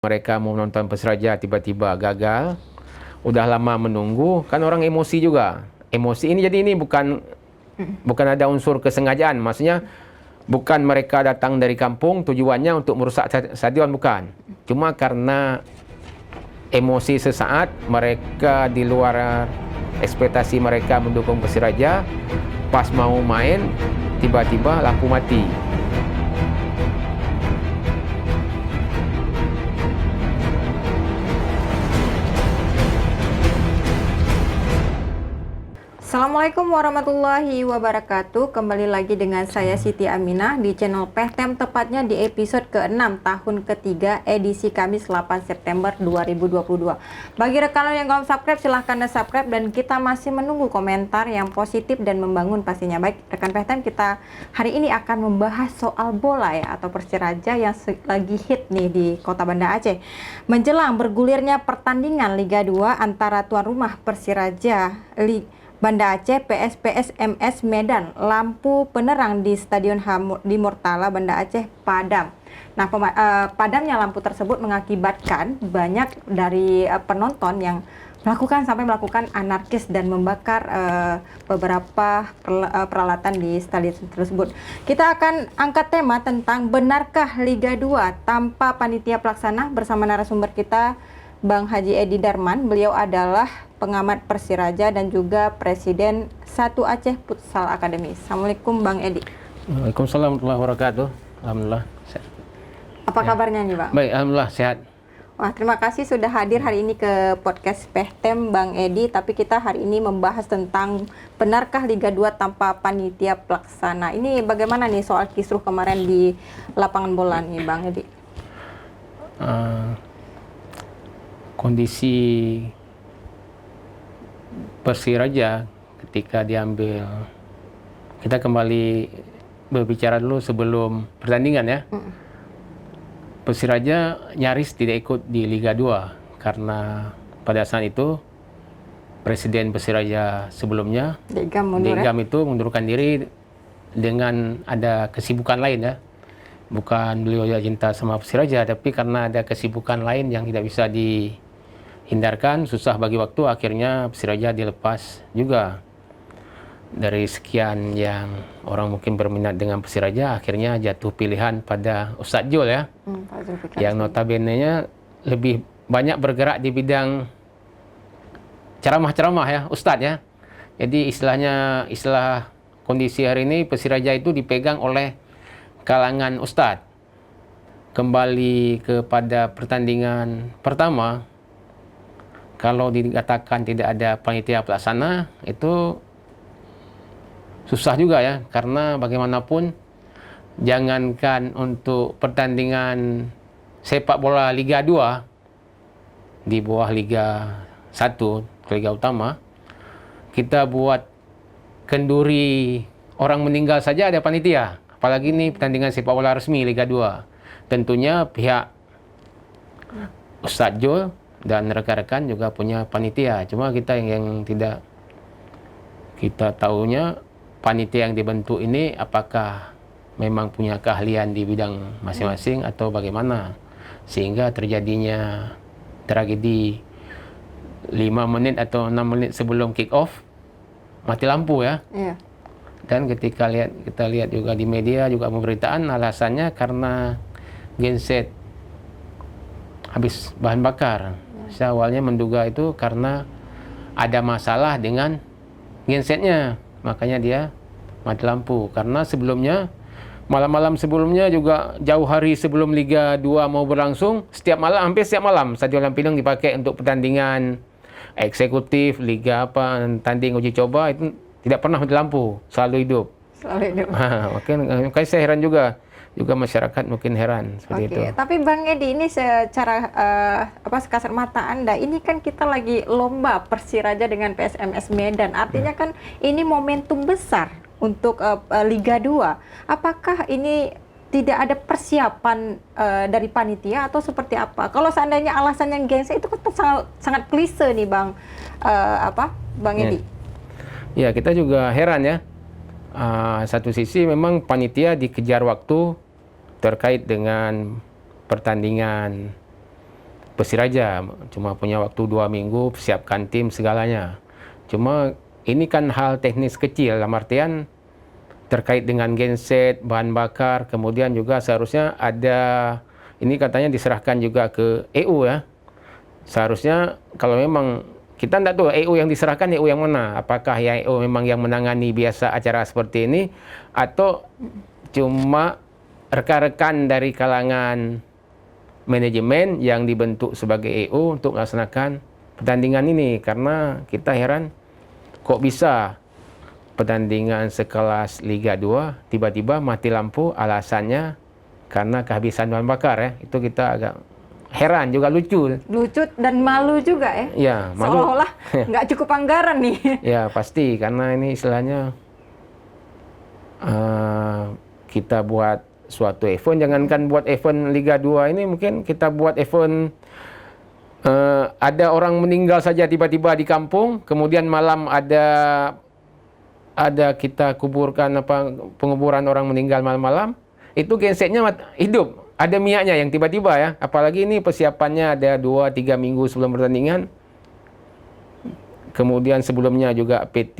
Mereka mau nonton Persiraja tiba-tiba gagal. Udah lama menunggu, kan orang emosi juga. Emosi ini jadi ini bukan ada unsur kesengajaan. Maksudnya bukan mereka datang dari kampung tujuannya untuk merusak stadion, bukan. Cuma karena emosi sesaat, mereka di luar ekspektasi mereka mendukung Persiraja. Pas mau main, tiba-tiba lampu mati. Assalamualaikum warahmatullahi wabarakatuh. Kembali lagi dengan saya Siti Aminah di channel Pehtem, tepatnya di episode ke-6 tahun ketiga edisi Kamis 8 September 2022. Bagi rekan yang belum subscribe, silahkan subscribe, dan kita masih menunggu komentar yang positif dan membangun pastinya. Baik rekan Pehtem, kita hari ini akan membahas soal bola ya, atau Persiraja yang lagi hit nih di Kota Banda Aceh. Menjelang bergulirnya pertandingan Liga 2 antara tuan rumah Persiraja Banda Aceh PSPS MS Medan, lampu penerang di Stadion di Mortala Banda Aceh padam. Nah, padamnya lampu tersebut mengakibatkan banyak dari penonton yang sampai melakukan anarkis dan membakar beberapa peralatan di stadion tersebut. Kita akan angkat tema tentang benarkah Liga 2 tanpa panitia pelaksana bersama narasumber kita, Bang Haji Edi Darman. Beliau adalah pengamat Persiraja dan juga Presiden Satu Aceh Futsal Academy. Assalamualaikum Bang Edi. Waalaikumsalam warahmatullahi wabarakatuh. Alhamdulillah sehat. Apa kabarnya nih Bang? Baik, alhamdulillah sehat. Wah, terima kasih sudah hadir hari ini ke podcast Pehtem Bang Edi. Tapi kita hari ini membahas tentang benarkah Liga 2 tanpa panitia pelaksana. Ini bagaimana nih soal kisruh kemarin di lapangan bola nih Bang Edi? Kondisi Persiraja ketika diambil, kita kembali berbicara dulu sebelum pertandingan ya. Persiraja nyaris tidak ikut di Liga 2 karena pada saat itu Presiden Persiraja sebelumnya Degam itu mengundurkan diri dengan ada kesibukan lain ya. Bukan beliau yang cinta sama Persiraja, tapi karena ada kesibukan lain yang tidak bisa dihindarkan, susah bagi waktu, akhirnya Persiraja dilepas juga. Dari sekian yang orang mungkin berminat dengan Persiraja, akhirnya jatuh pilihan pada Ustadz Jul ya, yang notabene-nya lebih banyak bergerak di bidang ceramah-ceramah ya, Ustadz ya. Jadi istilah kondisi hari ini Persiraja itu dipegang oleh kalangan Ustadz. Kembali kepada pertandingan pertama, kalau dikatakan tidak ada panitia pelaksana, itu susah juga ya, karena bagaimanapun jangankan untuk pertandingan sepak bola Liga 2 di bawah Liga 1, Liga Utama, kita buat kenduri orang meninggal saja ada panitia. Apalagi ini pertandingan sepak bola resmi Liga 2. Tentunya pihak Ustadz Jul dan rekan-rekan juga punya panitia. Cuma kita yang tidak kita tahunya, panitia yang dibentuk ini apakah memang punya keahlian di bidang masing-masing atau bagaimana, sehingga terjadinya tragedi 5 menit atau 6 menit sebelum kick off mati lampu ya. Iya. Dan ketika kita lihat juga di media juga pemberitaan, alasannya karena genset habis bahan bakar. Saya awalnya menduga itu karena ada masalah dengan gensetnya, makanya dia mati lampu. Karena sebelumnya, malam-malam sebelumnya juga jauh hari sebelum Liga 2 mau berlangsung, hampir setiap malam Stadion Lampinang dipakai untuk pertandingan eksekutif, Liga tanding uji coba, itu tidak pernah mati lampu, selalu hidup. Makanya saya heran juga masyarakat mungkin heran seperti itu. Tapi Bang Edi, ini secara sekasat mata Anda, ini kan kita lagi lomba Persiraja dengan PSMS Medan. Artinya kan ini momentum besar untuk Liga 2. Apakah ini tidak ada persiapan dari panitia atau seperti apa? Kalau seandainya alasan yang gengsi itu kan sangat klise nih Bang Bang Edi. Ya, kita juga heran ya. Satu sisi memang panitia dikejar waktu terkait dengan pertandingan Persiraja. Cuma punya waktu 2 minggu siapkan tim segalanya. Cuma ini kan hal teknis kecil, dalam artian terkait dengan genset, bahan bakar, kemudian juga seharusnya ada, ini katanya diserahkan juga ke EU ya. Seharusnya kalau memang kita tidak tahu EU yang diserahkan EU yang mana, apakah yang EU memang yang menangani biasa acara seperti ini atau cuma rekan-rekan dari kalangan manajemen yang dibentuk sebagai EU untuk melaksanakan pertandingan ini. Karena kita heran kok bisa pertandingan sekelas Liga 2 tiba-tiba mati lampu, alasannya karena kehabisan bahan bakar ya. Itu kita agak heran, juga lucu dan malu juga ya. Ya, malu. Seolah-olah nggak cukup anggaran nih. Ya pasti, karena ini istilahnya kita buat suatu event, jangankan buat event Liga 2 ini, mungkin kita buat event ada orang meninggal saja tiba-tiba di kampung, kemudian malam ada kita kuburkan penguburan orang meninggal malam-malam, itu gensetnya hidup, ada minyaknya yang tiba-tiba ya. Apalagi ini persiapannya ada 2-3 minggu sebelum pertandingan. Kemudian sebelumnya juga PT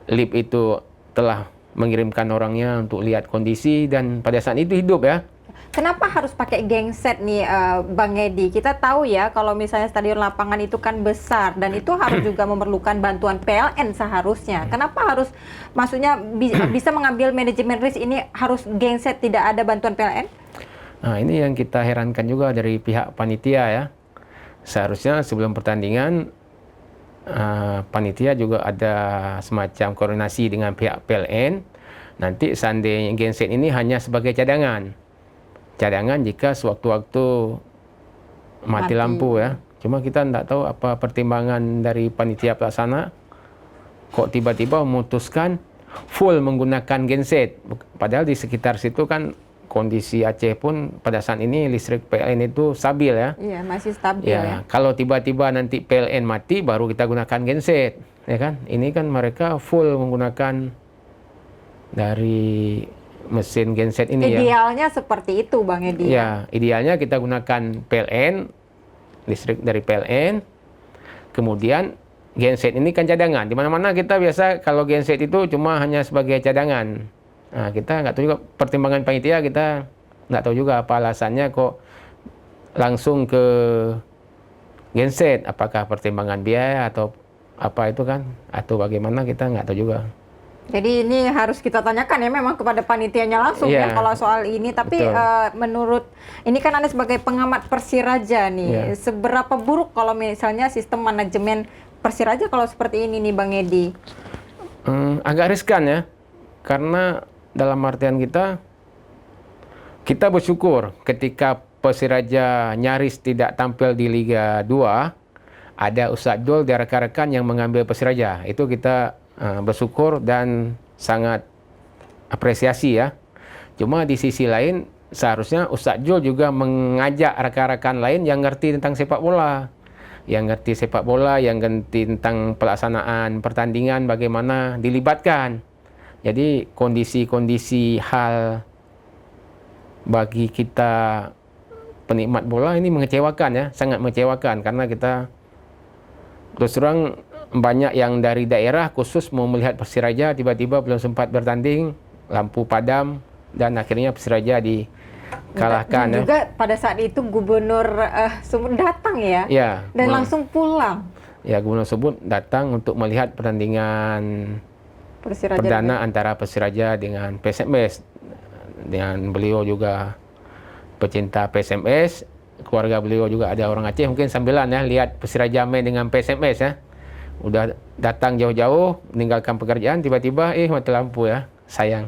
LIP itu telah mengirimkan orangnya untuk lihat kondisi, dan pada saat itu hidup ya. Kenapa harus pakai genset nih Bang Edi? Kita tahu ya kalau misalnya stadion lapangan itu kan besar dan itu harus juga memerlukan bantuan PLN seharusnya. Kenapa harus, maksudnya bisa mengambil manajemen risk ini harus genset, tidak ada bantuan PLN? Nah ini yang kita herankan juga dari pihak panitia ya. Seharusnya sebelum pertandingan panitia juga ada semacam koordinasi dengan pihak PLN. Nanti seandainya genset ini hanya sebagai cadangan jika sewaktu-waktu mati lampu ya. Cuma kita tidak tahu apa pertimbangan dari panitia pelaksana kok tiba-tiba memutuskan full menggunakan genset. Padahal di sekitar situ kan kondisi Aceh pun pada saat ini listrik PLN itu stabil ya. Iya, masih stabil ya. Kalau tiba-tiba nanti PLN mati baru kita gunakan genset, ya kan? Ini kan mereka full menggunakan dari mesin genset ini. Idealnya seperti itu Bang Edi. Ya, idealnya kita gunakan PLN, listrik dari PLN. Kemudian genset ini kan cadangan. Di mana-mana kita biasa kalau genset itu cuma hanya sebagai cadangan. Nah, kita nggak tahu juga pertimbangan panitia, kita nggak tahu juga apa alasannya kok langsung ke genset. Apakah pertimbangan biaya atau apa itu kan? Atau bagaimana, kita nggak tahu juga. Jadi ini harus kita tanyakan ya memang kepada panitianya langsung ya kalau soal ini. Tapi menurut, ini kan Anda sebagai pengamat Persiraja nih, seberapa buruk kalau misalnya sistem manajemen Persiraja kalau seperti ini nih Bang Edi? Agak riskan ya, karena dalam artian kita bersyukur ketika Persiraja nyaris tidak tampil di Liga 2, ada Ustadz Dul dan rekan-rekan yang mengambil Persiraja. Itu kita bersyukur dan sangat apresiasi ya. Cuma di sisi lain seharusnya Ustadz Jul juga mengajak rekan-rekan lain yang ngerti tentang sepak bola, yang ngerti tentang pelaksanaan pertandingan, bagaimana dilibatkan. Jadi kondisi-kondisi hal bagi kita penikmat bola ini mengecewakan ya, sangat mengecewakan, karena kita terus terang banyak yang dari daerah khusus mau melihat Persiraja, tiba-tiba belum sempat bertanding, lampu padam, dan akhirnya Persiraja dikalahkan. Dan juga pada saat itu Gubernur Sumut datang ya, dan langsung pulang. Ya, Gubernur Sumut datang untuk melihat pertandingan Persiraja perdana antara Persiraja dengan PSMS. Dengan beliau juga pecinta PSMS, keluarga beliau juga ada orang Aceh, mungkin sambilan ya lihat Persiraja main dengan PSMS ya. Udah datang jauh-jauh, meninggalkan pekerjaan, tiba-tiba mati lampu ya, sayang.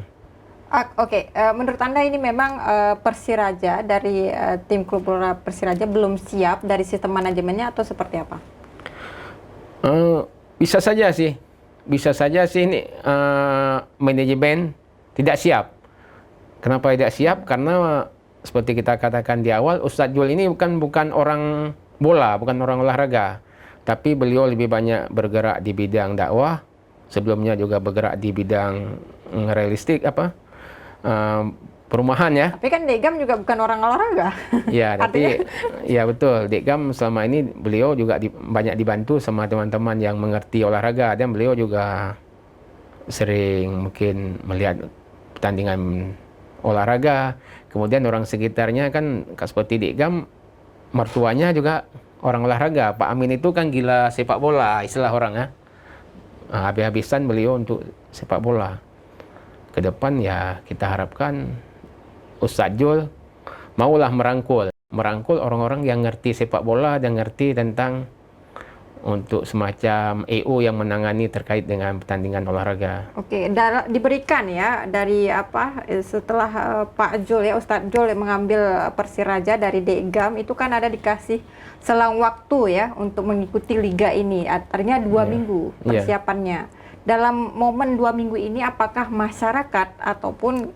Oke, menurut Anda ini memang Persiraja dari tim klub bola Persiraja belum siap dari sistem manajemennya atau seperti apa? Bisa saja sih ini manajemen tidak siap. Kenapa tidak siap? Karena seperti kita katakan di awal, Ustadz Jul ini bukan orang bola, bukan orang olahraga. Tapi beliau lebih banyak bergerak di bidang dakwah, sebelumnya juga bergerak di bidang realistik perumahan ya. Tapi kan Dekgam juga bukan orang olahraga. Ya, tapi ya betul. Dekgam selama ini beliau juga banyak dibantu sama teman-teman yang mengerti olahraga, dan beliau juga sering mungkin melihat pertandingan olahraga. Kemudian orang sekitarnya kan seperti Dekgam, mertuanya juga orang olahraga. Pak Amin itu kan gila sepak bola, istilah orang ya. Habis-habisan beliau untuk sepak bola. Ke depan ya kita harapkan Ustadz Jul maulah merangkul orang-orang yang ngerti sepak bola dan ngerti tentang untuk semacam EO yang menangani terkait dengan pertandingan olahraga. Oke, diberikan ya dari setelah Pak Jul ya, Ustadz Jul yang mengambil Persiraja dari Dekgam, itu kan ada dikasih selang waktu ya untuk mengikuti liga ini, artinya 2 minggu persiapannya. Dalam momen 2 minggu ini, apakah masyarakat ataupun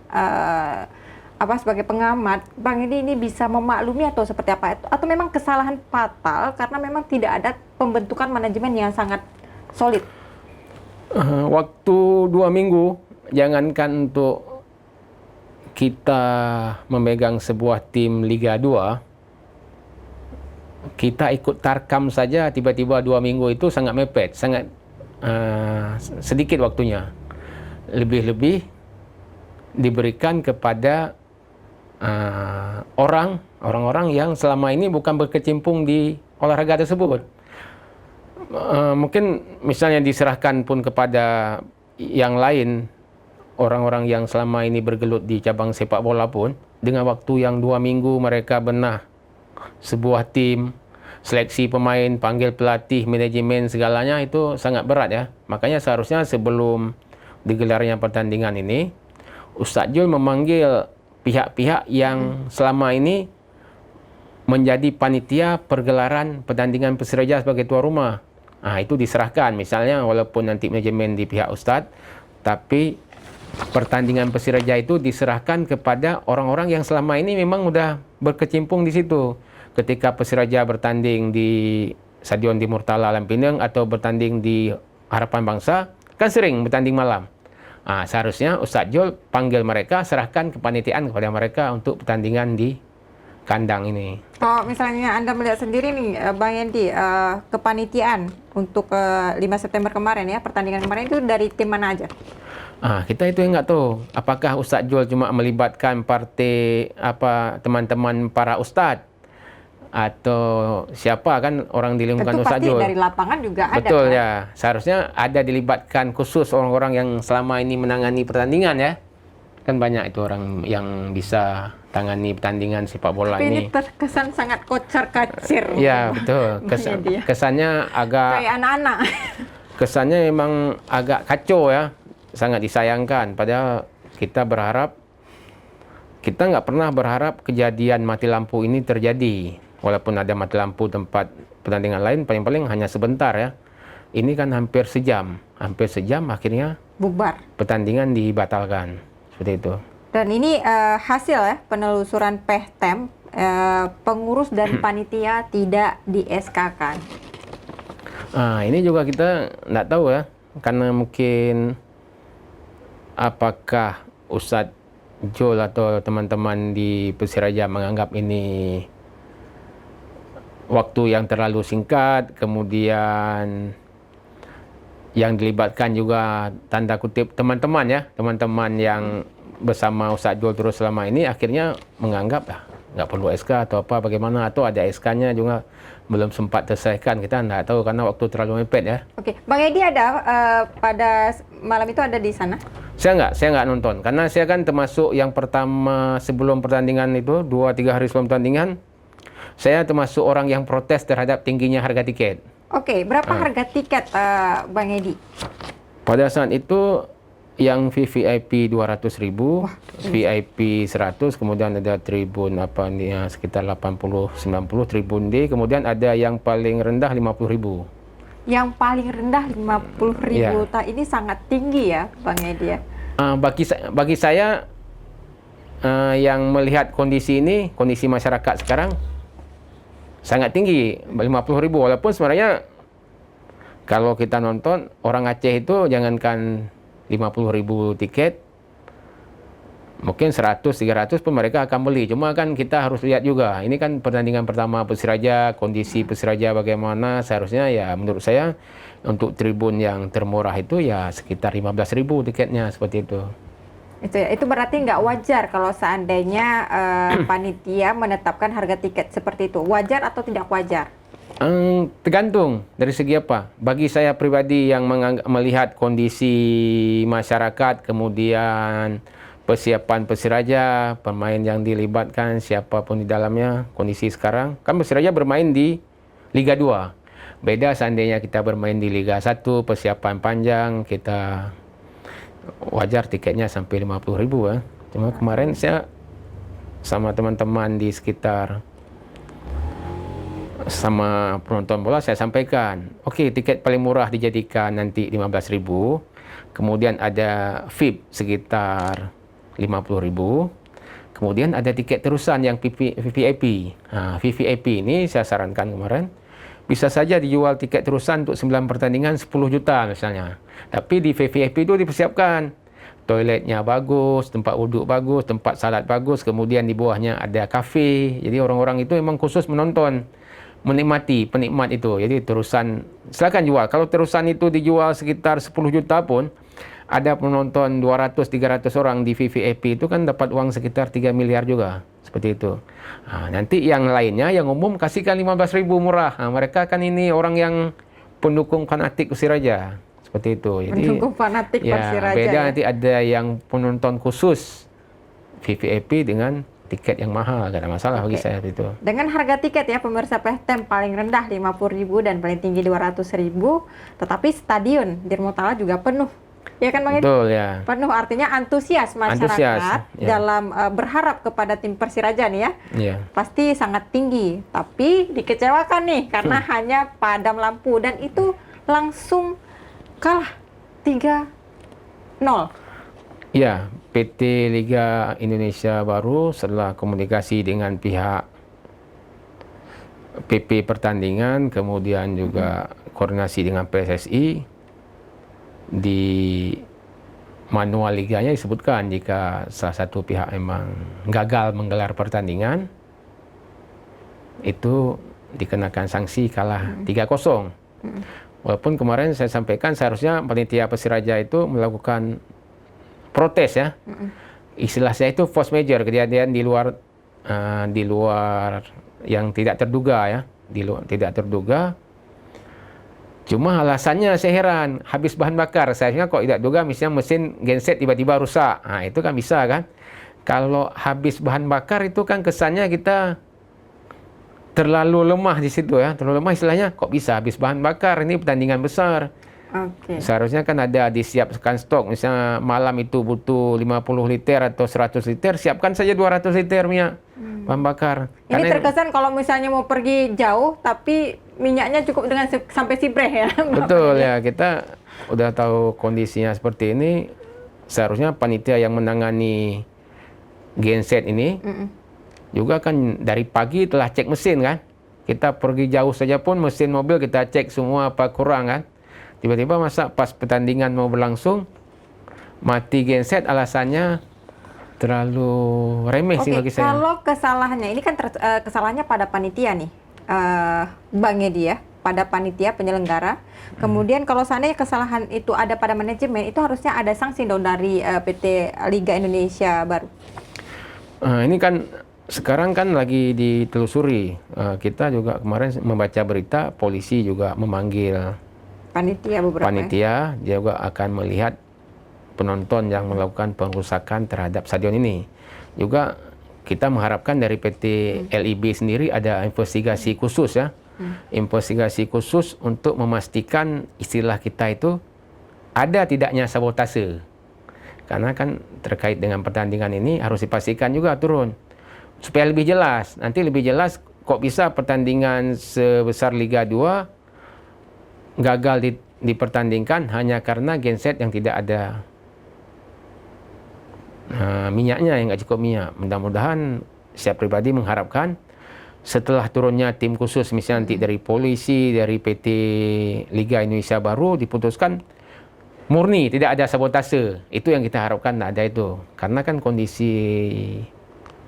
sebagai pengamat, Bang Edi ini bisa memaklumi atau seperti apa? Atau memang kesalahan fatal karena memang tidak ada pembentukan manajemen yang sangat solid? Waktu 2 minggu, jangankan untuk kita memegang sebuah tim Liga 2, kita ikut tarkam saja tiba-tiba 2 minggu itu sangat mepet, sangat sedikit waktunya. Lebih-lebih diberikan kepada orang-orang yang selama ini bukan berkecimpung di olahraga tersebut. Mungkin misalnya diserahkan pun kepada yang lain, orang-orang yang selama ini bergelut di cabang sepak bola pun, dengan waktu yang 2 minggu mereka benah sebuah tim, seleksi pemain, panggil pelatih, manajemen, segalanya itu sangat berat ya. Makanya seharusnya sebelum digelarnya pertandingan ini, Ustadz Jul memanggil pihak-pihak yang selama ini menjadi panitia pergelaran pertandingan Persiraja sebagai tuan rumah. Itu diserahkan, misalnya walaupun nanti manajemen di pihak Ustadz, tapi pertandingan Persiraja itu diserahkan kepada orang-orang yang selama ini memang udah berkecimpung di situ. Ketika Persiraja bertanding di Stadion di Murtala Alam Pinang atau bertanding di Harapan Bangsa, kan sering bertanding malam. Seharusnya Ustadz Jul panggil mereka, serahkan kepanitiaan kepada mereka untuk pertandingan di kandang ini. Kalau misalnya Anda melihat sendiri nih, Bang Yendi, kepanitiaan untuk 5 September kemarin ya, pertandingan kemarin itu dari tim mana aja? Kita itu yang nggak tahu. Apakah Ustadz Jul cuma melibatkan teman-teman para ustadz, atau siapa kan orang di lingkungan Ustadz Jul. Tentu pasti dari lapangan juga ada. Betul kan? ya. Seharusnya ada dilibatkan khusus orang-orang yang selama ini menangani pertandingan ya. Kan banyak itu orang yang bisa tangani pertandingan sepak bola Tapi ini. ini terkesan sangat kocar-kacir. Ya betul. Kesannya agak kayak anak-anak. Kesannya memang agak kacau ya. Sangat disayangkan. Padahal kita nggak pernah berharap kejadian mati lampu ini terjadi. Walaupun ada mati lampu tempat pertandingan lain, paling-paling hanya sebentar ya. Ini kan hampir sejam akhirnya bubar. Pertandingan dibatalkan. Seperti itu. Dan ini hasil ya penelusuran Pehtem, pengurus dan panitia tidak di SK-kan. Ini juga kita nggak tahu ya, karena mungkin apakah Ustadz Jul atau teman-teman di Persiraja menganggap ini waktu yang terlalu singkat, kemudian yang dilibatkan juga tanda kutip teman-teman yang bersama Ustadz Jul terus selama ini, akhirnya menganggap nggak perlu SK atau apa bagaimana, atau ada SK-nya juga belum sempat terselesaikan, kita nggak tahu karena waktu terlalu mepet ya. Oke, Bang Edi ada pada malam itu ada di sana? Saya nggak nonton karena saya kan termasuk yang pertama sebelum pertandingan itu 2-3 hari sebelum pertandingan, saya termasuk orang yang protes terhadap tingginya harga tiket. Oke, berapa harga tiket Bang Edi? Pada saat itu yang VVIP 200.000, VIP 100, kemudian ada tribun sekitar 80-90, tribun D, kemudian ada yang paling rendah 50.000. Yang paling rendah 50.000. Ya. Ini sangat tinggi ya, Bang Edi ya. Bagi saya yang melihat kondisi masyarakat sekarang sangat tinggi, 50.000. Walaupun sebenarnya kalau kita nonton, orang Aceh itu jangankan 50.000 tiket, Mungkin 100, 300 pun mereka akan beli. Cuma kan kita harus lihat juga. Ini kan pertandingan pertama Persiraja, kondisi Persiraja bagaimana. Seharusnya ya menurut saya untuk tribun yang termurah itu ya sekitar 15.000 tiketnya seperti itu. Itu berarti nggak wajar kalau seandainya panitia menetapkan harga tiket seperti itu. Wajar atau tidak wajar? Tergantung dari segi apa. Bagi saya pribadi yang melihat kondisi masyarakat, kemudian persiapan Persiraja, pemain yang dilibatkan, siapapun di dalamnya, kondisi sekarang. Kan Persiraja bermain di Liga 2. Beda seandainya kita bermain di Liga 1, persiapan panjang, kita wajar tiketnya sampai 50.000 ya. Cuma kemarin saya sama teman-teman di sekitar sama penonton bola saya sampaikan, oke, tiket paling murah dijadikan nanti 15.000, kemudian ada VIP sekitar 50.000, kemudian ada tiket terusan yang VVIP. Nah, VVIP ini saya sarankan kemarin bisa saja dijual tiket terusan untuk 9 pertandingan 10 juta misalnya. Tapi di VVIP itu dipersiapkan toiletnya bagus, tempat wuduk bagus, tempat salat bagus, kemudian di bawahnya ada kafe. Jadi orang-orang itu memang khusus menonton, menikmati, penikmat itu. Jadi terusan silakan jual. Kalau terusan itu dijual sekitar 10 juta pun ada penonton 200-300 orang di VVIP itu kan dapat uang sekitar 3 miliar juga. Seperti itu. Nanti yang lainnya, yang umum kasihkan 15.000 murah. Mereka kan ini orang yang pendukung fanatik Persiraja. Seperti itu. Jadi, pendukung fanatik Persiraja. Beda ya? nanti ada yang penonton khusus VVIP dengan tiket yang mahal. Gak ada masalah bagi saya itu. Dengan harga tiket ya pemirsa PTM paling rendah 50.000 dan paling tinggi 200.000, tetapi stadion Dirmutala juga penuh. Ya kan Bang Edi? Betul ya. Penuh artinya antusias masyarakat dalam berharap kepada tim Persiraja nih ya. Iya. Pasti sangat tinggi, tapi dikecewakan nih karena hanya padam lampu dan itu langsung kalah 3-0. Ya, PT Liga Indonesia Baru setelah komunikasi dengan pihak PP pertandingan, kemudian juga koordinasi dengan PSSI, di manual liganya disebutkan jika salah satu pihak memang gagal menggelar pertandingan, itu dikenakan sanksi kalah 3-0. Walaupun kemarin saya sampaikan seharusnya panitia Persiraja itu melakukan protes ya. Istilah saya itu force major, kejadian di luar yang tidak terduga ya, tidak terduga. Cuma alasannya saya heran, habis bahan bakar. Seharusnya kok tidak duga misalnya mesin genset tiba-tiba rusak. Itu kan bisa kan. Kalau habis bahan bakar itu kan kesannya kita terlalu lemah di situ ya. Terlalu lemah istilahnya, kok bisa habis bahan bakar, ini pertandingan besar. Seharusnya kan ada disiapkan stok. Misalnya malam itu butuh 50 liter atau 100 liter, siapkan saja 200 liter minyak bahan bakar. Ini terkesan kalau misalnya mau pergi jauh, tapi minyaknya cukup dengan sampai Sibreh ya. Betul ya, kita udah tahu kondisinya seperti ini. Seharusnya panitia yang menangani genset ini juga kan dari pagi telah cek mesin kan. Kita pergi jauh saja pun mesin mobil kita cek semua apa kurang kan. Tiba-tiba masa pas pertandingan mau berlangsung mati genset, alasannya terlalu remeh sih bagi saya. Kalau kesalahannya ini kan kesalahannya pada panitia nih, Bang Edi ya, pada panitia penyelenggara. Kemudian kalau seandainya kesalahan itu ada pada manajemen, itu harusnya ada sanksi dong dari PT Liga Indonesia Baru. Ini kan sekarang kan lagi ditelusuri. Kita juga kemarin membaca berita, polisi juga memanggil panitia, dia juga akan melihat penonton yang melakukan pengrusakan terhadap stadion ini. Juga kita mengharapkan dari PT LIB sendiri ada investigasi khusus ya. Investigasi khusus untuk memastikan istilah kita itu ada tidaknya sabotase. Karena kan terkait dengan pertandingan ini harus dipastikan juga turun. Supaya lebih jelas. Nanti lebih jelas kok bisa pertandingan sebesar Liga 2 gagal dipertandingkan hanya karena genset yang tidak ada minyaknya, yang nggak cukup minyak. Mudah-mudahan saya pribadi mengharapkan setelah turunnya tim khusus misalnya nanti dari polisi, dari PT Liga Indonesia Baru diputuskan murni, tidak ada sabotase. Itu yang kita harapkan tak ada itu. Karena kan kondisi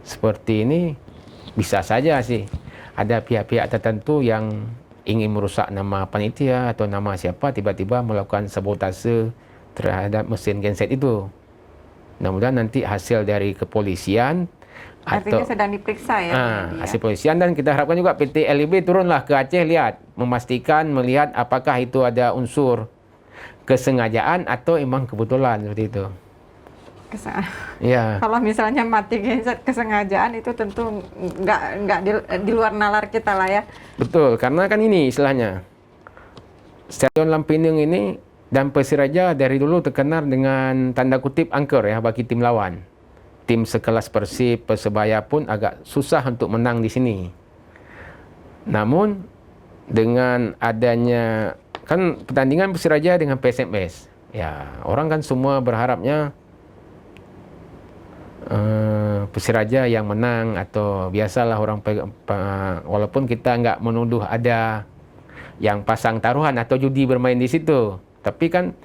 seperti ini bisa saja sih ada pihak-pihak tertentu yang ingin merusak nama panitia atau nama siapa, tiba-tiba melakukan sabotase terhadap mesin genset itu. Mudah-mudahan nanti hasil dari kepolisian Artinya sedang diperiksa ya. hasil kepolisian, dan kita harapkan juga PT LIB turunlah ke Aceh, lihat, memastikan, melihat apakah itu ada unsur kesengajaan atau emang kebetulan seperti itu. Ya. Kalau misalnya mati genset kesengajaan itu tentu nggak di luar nalar kita lah ya. Betul, karena kan ini istilahnya Stadion Lampinang ini dan Persiraja dari dulu terkenal dengan tanda kutip angker ya bagi tim lawan. Tim sekelas Persib, Persebaya pun agak susah untuk menang di sini. Namun dengan adanya kan pertandingan Persiraja dengan PSMS, ya orang kan semua berharapnya Persiraja yang menang, atau biasalah orang walaupun kita nggak menuduh ada yang pasang taruhan atau judi bermain di situ, tapi kan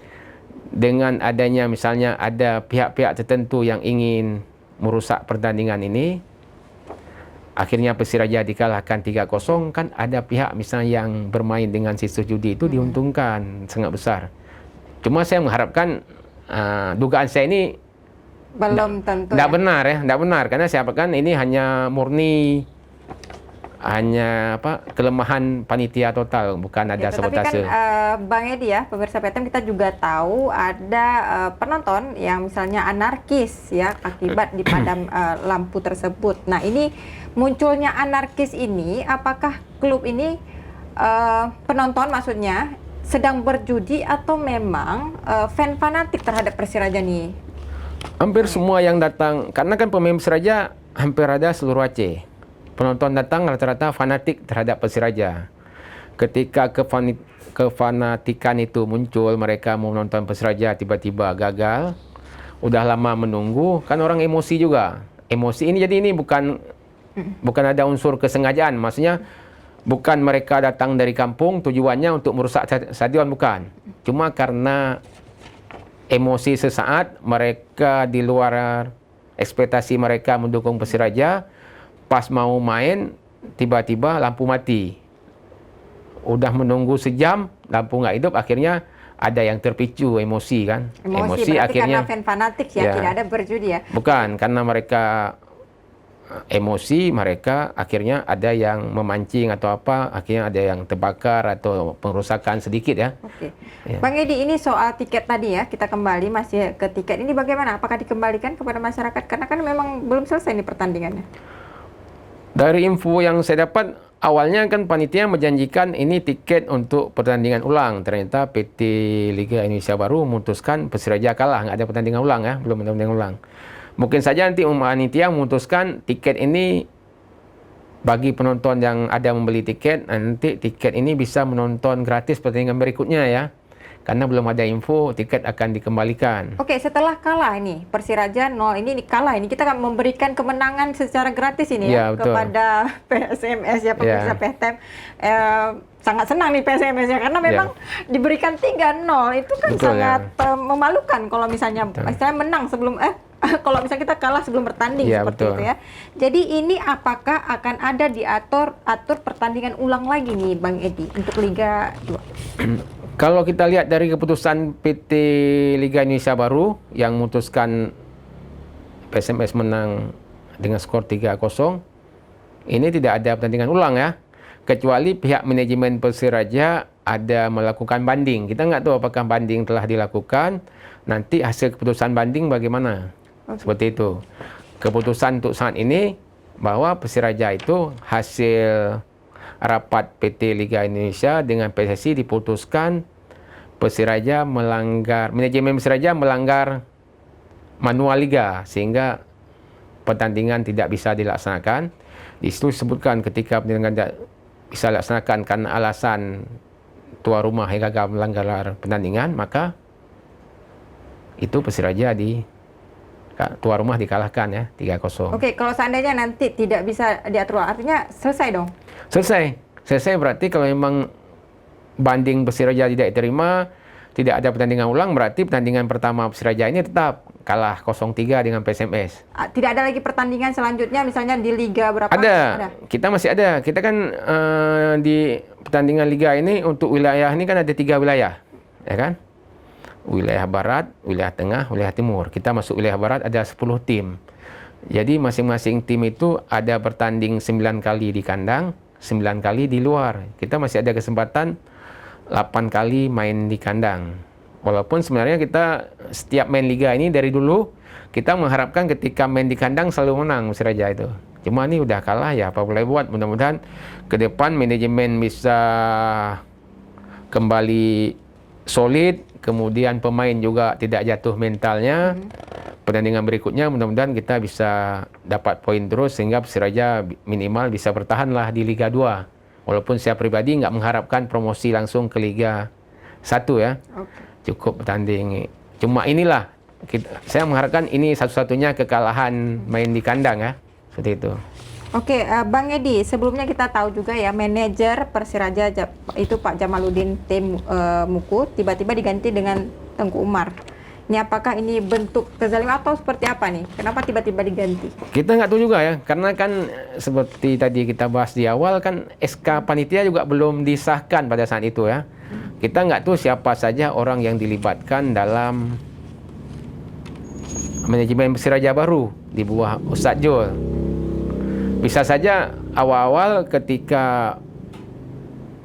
dengan adanya misalnya ada pihak-pihak tertentu yang ingin merusak pertandingan ini, akhirnya Persiraja dikalahkan 3-0, kan ada pihak misalnya yang bermain dengan sistem judi itu diuntungkan sangat besar. Cuma saya mengharapkan dugaan saya ini belum tentu tidak benar ya, tidak benar, karena saya harapkan ini hanya murni kelemahan panitia total, bukan ada sabotase. Tapi kan Bang Edi ya, pemirsa PTM, kita juga tahu ada penonton yang misalnya anarkis ya akibat dipadam lampu tersebut. Nah, ini munculnya anarkis ini, apakah klub ini penonton maksudnya sedang berjudi atau memang fan fanatik terhadap Persiraja nih? Hampir semua yang datang, karena kan pemain Persiraja hampir ada seluruh Aceh. Penonton datang rata-rata fanatik terhadap Persiraja. Ketika kefanatikan itu muncul, mereka mau nonton Persiraja tiba-tiba gagal, udah lama menunggu, kan orang emosi juga. Emosi ini, jadi ini bukan ada unsur kesengajaan, maksudnya bukan mereka datang dari kampung tujuannya untuk merusak stadion, bukan. Cuma karena emosi sesaat, mereka di luar ekspektasi mereka mendukung Persiraja, pas mau main tiba-tiba lampu mati. Udah menunggu sejam, lampu nggak hidup, akhirnya ada yang terpicu emosi kan. Emosi berarti akhirnya karena fan fanatik ya, tidak ada berjudi ya. Bukan, karena mereka emosi, mereka akhirnya ada yang memancing atau apa, akhirnya ada yang terbakar atau pengrusakan sedikit ya. Oke. Ya. Bang Edi, ini soal tiket tadi ya, kita kembali masih ke tiket ini, bagaimana? Apakah dikembalikan kepada masyarakat? Karena kan memang belum selesai nih pertandingannya. Dari info yang saya dapat, awalnya kan panitia menjanjikan ini tiket untuk pertandingan ulang. Ternyata PT Liga Indonesia Baru memutuskan Persiraja kalah, nggak ada pertandingan ulang ya, belum ada pertandingan ulang. Mungkin saja nanti panitia memutuskan tiket ini bagi penonton yang ada membeli tiket, nanti tiket ini bisa menonton gratis pertandingan berikutnya ya. Karena belum ada info, tiket akan dikembalikan. Oke, setelah kalah ini, Persiraja 0 ini kalah, ini kita akan memberikan kemenangan secara gratis ini ya, kepada PSMS ya, pemirsa PTM. Sangat senang nih PSMS ya, karena memang diberikan 3-0, itu kan sangat memalukan kalau misalnya menang sebelum kalau misalnya kita kalah sebelum bertanding seperti itu ya. Jadi ini apakah akan ada diatur pertandingan ulang lagi nih Bang Edi untuk Liga 2? Kalau kita lihat dari keputusan PT Liga Indonesia Baru yang memutuskan PSMS menang dengan skor 3-0, ini tidak ada pertandingan ulang ya. Kecuali pihak manajemen Persiraja ada melakukan banding. Kita nggak tahu apakah banding telah dilakukan, nanti hasil keputusan banding bagaimana. Seperti itu. Keputusan untuk saat ini bahwa Persiraja itu hasil rapat PT Liga Indonesia dengan PSSI diputuskan Persiraja melanggar, manajemen Persiraja melanggar manual liga sehingga pertandingan tidak bisa dilaksanakan. Di situ disebutkan ketika pertandingan tidak bisa dilaksanakan karena alasan tuan rumah yang gagal melanggar pertandingan, maka itu Persiraja tuan rumah dikalahkan ya 3-0. Oke, kalau seandainya nanti tidak bisa diatur, artinya selesai dong? Selesai berarti kalau memang banding Persiraja tidak diterima, tidak ada pertandingan ulang, berarti pertandingan pertama Persiraja ini tetap kalah 0-3 dengan PSMS. Tidak ada lagi pertandingan selanjutnya, misalnya di Liga berapa? Ada. Kita masih ada. Kita kan di pertandingan Liga ini untuk wilayah ini kan ada 3 wilayah, ya kan? Wilayah Barat, wilayah Tengah, wilayah Timur. Kita masuk wilayah Barat ada 10 tim. Jadi masing-masing tim itu ada bertanding 9 kali di kandang, 9 kali di luar. Kita masih ada kesempatan 8 kali main di kandang. Walaupun sebenarnya kita setiap main liga ini dari dulu kita mengharapkan ketika main di kandang selalu menang Persiraja itu. Cuma ini udah kalah ya, apa boleh buat. Mudah-mudahan ke depan manajemen bisa kembali solid, kemudian pemain juga tidak jatuh mentalnya. Pertandingan berikutnya mudah-mudahan kita bisa dapat poin terus sehingga Persiraja minimal bisa bertahan lah di Liga 2. Walaupun saya pribadi nggak mengharapkan promosi langsung ke Liga 1 ya. Cukup bertanding. Cuma inilah, saya mengharapkan ini satu-satunya kekalahan main di kandang ya. Seperti itu. Oke, Bang Edi, sebelumnya kita tahu juga ya manajer Persiraja itu Pak Jamaluddin Muku tiba-tiba diganti dengan Tengku Umar. Ini apakah ini bentuk kezaliman atau seperti apa nih? Kenapa tiba-tiba diganti? Kita nggak tahu juga ya, karena kan seperti tadi kita bahas di awal kan SK panitia juga belum disahkan pada saat itu ya. Kita nggak tahu siapa saja orang yang dilibatkan dalam manajemen Persiraja baru di bawah Ustadz Jul. Bisa saja awal-awal ketika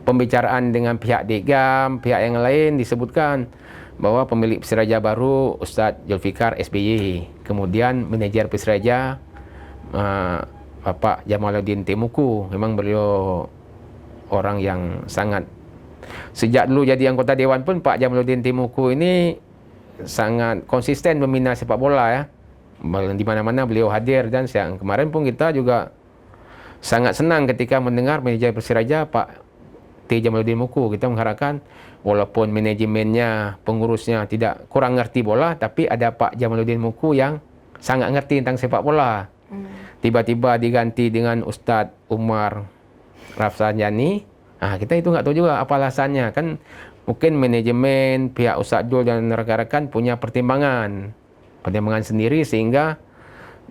pembicaraan dengan pihak Degam, pihak yang lain disebutkan bahwa pemilik Persiraja baru Ustadz Zulfikar SBY. Kemudian manajer Persiraja Bapak Jamaluddin Temuku. Memang beliau orang yang sangat, sejak dulu jadi anggota dewan pun Pak Jamaluddin Temuku ini sangat konsisten membina sepak bola ya. Di mana-mana beliau hadir, dan kemarin pun kita juga sangat senang ketika mendengar manajer Persiraja Pak T. Jamaluddin Muku. Kita mengharapkan walaupun manajemennya, pengurusnya tidak kurang ngerti bola, tapi ada Pak Jamaluddin Muku yang sangat ngerti tentang sepak bola. Tiba-tiba diganti dengan Ustadz Umar Rafsanjani. Kita itu nggak tahu juga apa alasannya. Kan mungkin manajemen, pihak Ustadz Jul dan rekan-rekan punya pertimbangan sendiri, sehingga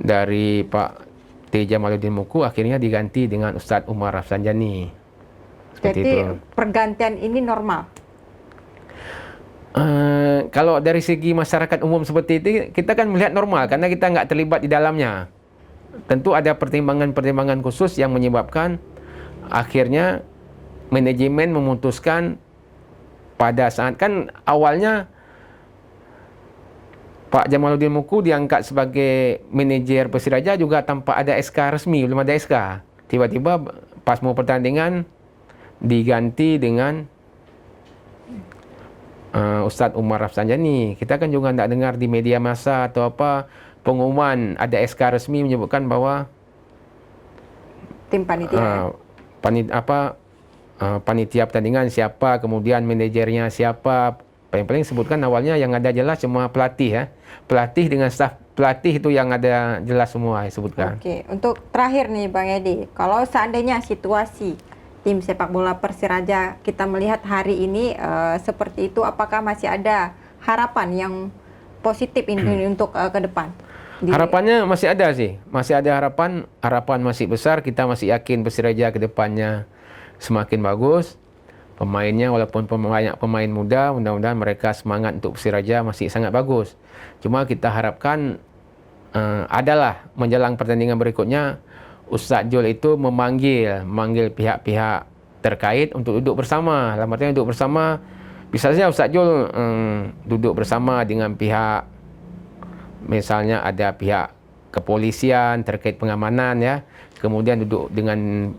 dari Pak T. Jamaluddin Muku akhirnya diganti dengan Ustadz Umar Rafsanjani. Jadi itu. Pergantian ini normal? Kalau dari segi masyarakat umum seperti itu, kita kan melihat normal karena kita nggak terlibat di dalamnya. Tentu ada pertimbangan-pertimbangan khusus yang menyebabkan akhirnya manajemen memutuskan pada saat, kan awalnya Pak Jamaluddin Muku diangkat sebagai manajer Persiraja juga tanpa ada SK resmi, belum ada SK. Tiba-tiba pas mau pertandingan diganti dengan Ustadz Umar Rafsanjani. Kita kan juga tidak dengar di media massa atau apa pengumuman ada SK resmi menyebutkan bahwa tim panitia panitia pertandingan siapa, kemudian manajernya siapa. Paling-paling sebutkan awalnya yang ada jelas cuma pelatih ya. Pelatih dengan staf pelatih itu yang ada jelas semua disebutkan. Oke, untuk terakhir nih Bang Edi, kalau seandainya situasi tim sepak bola Persiraja kita melihat hari ini seperti itu, apakah masih ada harapan yang positif ini untuk ke depan? Harapannya masih ada sih, masih ada harapan masih besar. Kita masih yakin Persiraja ke depannya semakin bagus. Pemainnya walaupun banyak pemain muda, mudah-mudahan mereka semangat untuk Persiraja masih sangat bagus. Cuma kita harapkan adalah menjelang pertandingan berikutnya Ustadz Jul itu memanggil pihak-pihak terkait untuk duduk bersama. Dalam artian duduk bersama, bisa saja Ustadz Jul duduk bersama dengan pihak, misalnya ada pihak kepolisian terkait pengamanan ya, kemudian duduk dengan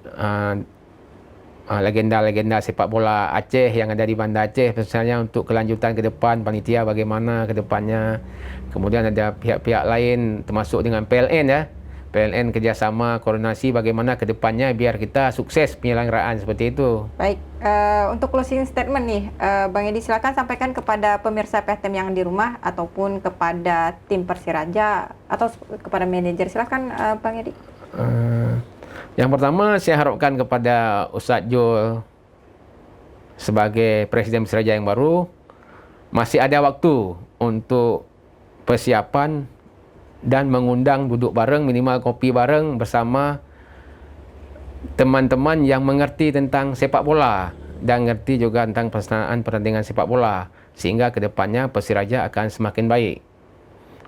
legenda-legenda sepak bola Aceh yang ada di Banda Aceh misalnya untuk kelanjutan ke depan panitia bagaimana ke depannya. Kemudian ada pihak-pihak lain termasuk dengan PLN ya. PLN kerjasama koordinasi bagaimana ke depannya biar kita sukses penyelenggaraan seperti itu. Baik, untuk closing statement nih, Bang Edi silakan sampaikan kepada pemirsa PTM yang di rumah ataupun kepada tim Persiraja atau kepada manajer. Silakan Bang Edi. Yang pertama saya harapkan kepada Ustadz Jul sebagai Presiden Persiraja yang baru, masih ada waktu untuk persiapan dan mengundang duduk bareng, minimal kopi bareng bersama teman-teman yang mengerti tentang sepak bola dan mengerti juga tentang pelaksanaan pertandingan sepak bola, sehingga ke depannya Persiraja akan semakin baik.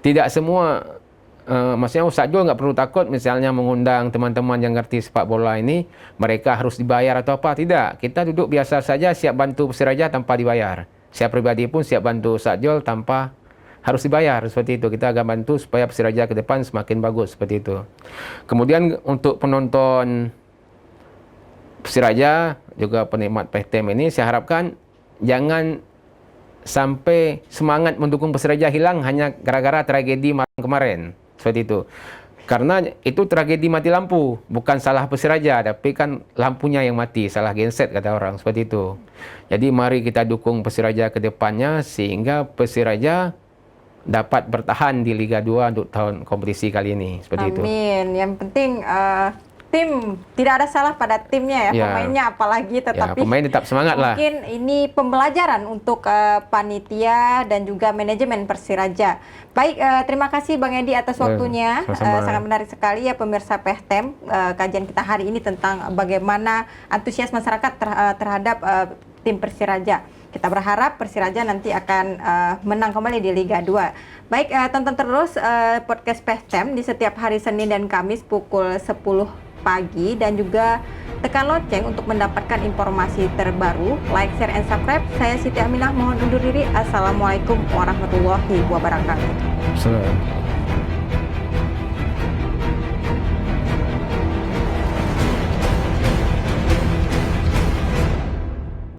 Tidak semua, maksudnya Ustaz Jul nggak perlu takut misalnya mengundang teman-teman yang ngerti sepak bola ini, mereka harus dibayar atau apa. Tidak, kita duduk biasa saja, siap bantu Persiraja tanpa dibayar. Saya pribadi pun siap bantu Ustaz Jul tanpa harus dibayar, seperti itu. Kita akan bantu supaya Persiraja ke depan semakin bagus, seperti itu. Kemudian untuk penonton Persiraja, juga penikmat PTM ini, saya harapkan jangan sampai semangat mendukung Persiraja hilang hanya gara-gara tragedi malam kemarin, seperti itu. Karena itu tragedi mati lampu, bukan salah Persiraja, tapi kan lampunya yang mati, salah genset kata orang, seperti itu. Jadi mari kita dukung Persiraja ke depannya sehingga Persiraja dapat bertahan di Liga 2 untuk tahun kompetisi kali ini, seperti itu. Amin. Yang penting tim, tidak ada salah pada timnya ya, pemainnya apalagi, tetapi pemain tetap semangat lah. Mungkin ini pembelajaran untuk panitia dan juga manajemen Persiraja. Baik, terima kasih Bang Edi atas waktunya. Sangat menarik sekali ya pemirsa PTM, kajian kita hari ini tentang bagaimana antusias masyarakat terhadap tim Persiraja. Kita berharap Persiraja nanti akan menang kembali di Liga 2. Baik, tonton terus podcast PTM di setiap hari Senin dan Kamis pukul 10 pagi, dan juga tekan lonceng untuk mendapatkan informasi terbaru. Like, share, and subscribe. Saya Siti Aminah mohon undur diri. Assalamualaikum warahmatullahi wabarakatuh. Assalamualaikum.